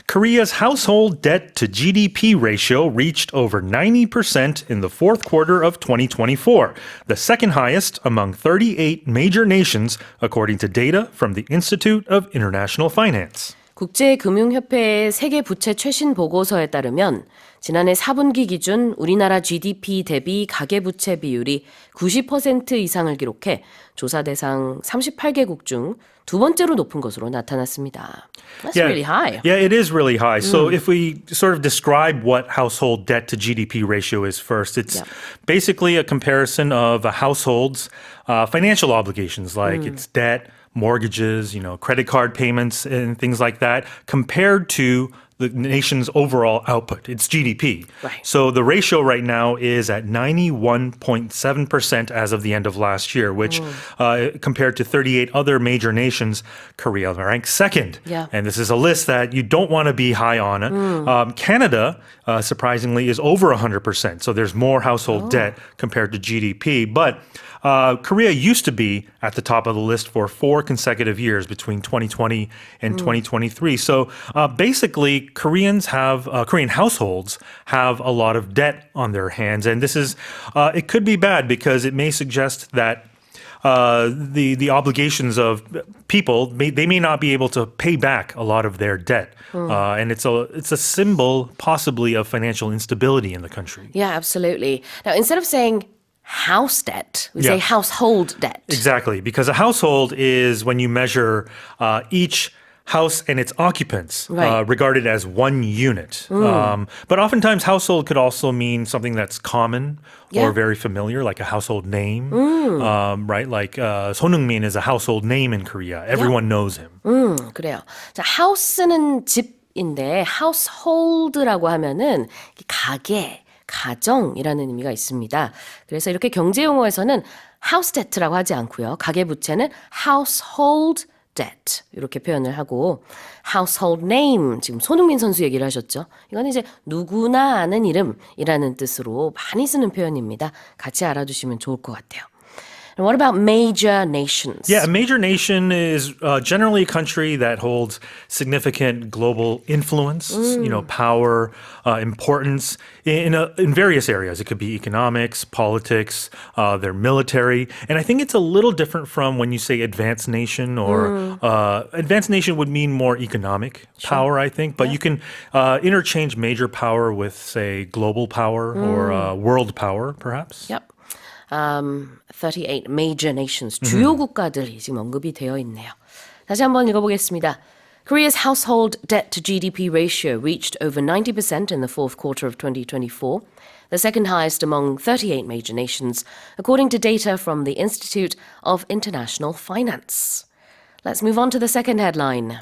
Korea's household debt to GDP ratio reached over 90% in the fourth quarter of 2024, the second highest among 38 major nations, according to data from the Institute of International Finance. 국제금융협회의 세계 부채 최신 보고서에 따르면 지난해 4분기 기준 우리나라 GDP 대비 가계부채 비율이 90% 이상을 기록해 조사 대상 38개국 중 두 번째로 높은 것으로 나타났습니다. That's really high. Yeah, it is really high. So if we sort of describe what household debt to GDP ratio is first, it's basically a comparison of a household's financial obligations, like its debt, mortgages, credit card payments and things like that, compared to the nation's overall output, its GDP. Right. So the ratio right now is at 91.7% as of the end of last year, which compared to 38 other major nations, Korea ranks second. Yeah. And this is a list that you don't want to be high on. Canada, surprisingly, is over 100%. So there's more household debt compared to GDP. But Korea used to be at the top of the list for 4 consecutive years between 2020 and 2023. So basically, Korean households have a lot of debt on their hands. And this is, it could be bad because it may suggest that the obligations of people, they may not be able to pay back a lot of their debt. And it's a symbol possibly of financial instability in the country. Yeah, absolutely. Now, instead of saying house debt, we say household debt. Exactly, because a household is when you measure each house and its occupants regarded as one unit. But oftentimes household could also mean something that's common or very familiar, like a household name, right? Like 손흥민 is a household name in Korea. Everyone knows him. 그래요. 자, house는 집인데 household라고 하면은 가게, 가정이라는 의미가 있습니다. 그래서 이렇게 경제 용어에서는 house debt라고 하지 않고요. 가계부채는 household debt 이렇게 표현을 하고 household name, 지금 손흥민 선수 얘기를 하셨죠. 이건 이제 누구나 아는 이름이라는 뜻으로 많이 쓰는 표현입니다. 같이 알아두시면 좋을 것 같아요. And what about major nations? Yeah, a major nation is generally a country that holds significant global influence, power, importance in various areas. It could be economics, politics, their military. And I think it's a little different from when you say advanced nation or advanced nation would mean more economic power, I think. But you can interchange major power with, say, global power or world power, perhaps. Yep. 38 major nations, 주요 국가들이 지금 언급이 되어 있네요. 다시 한번 읽어보겠습니다. Korea's household debt to GDP ratio reached over 90% in the fourth quarter of 2024, the second highest among 38 major nations, according to data from the Institute of International Finance. Let's move on to the second headline.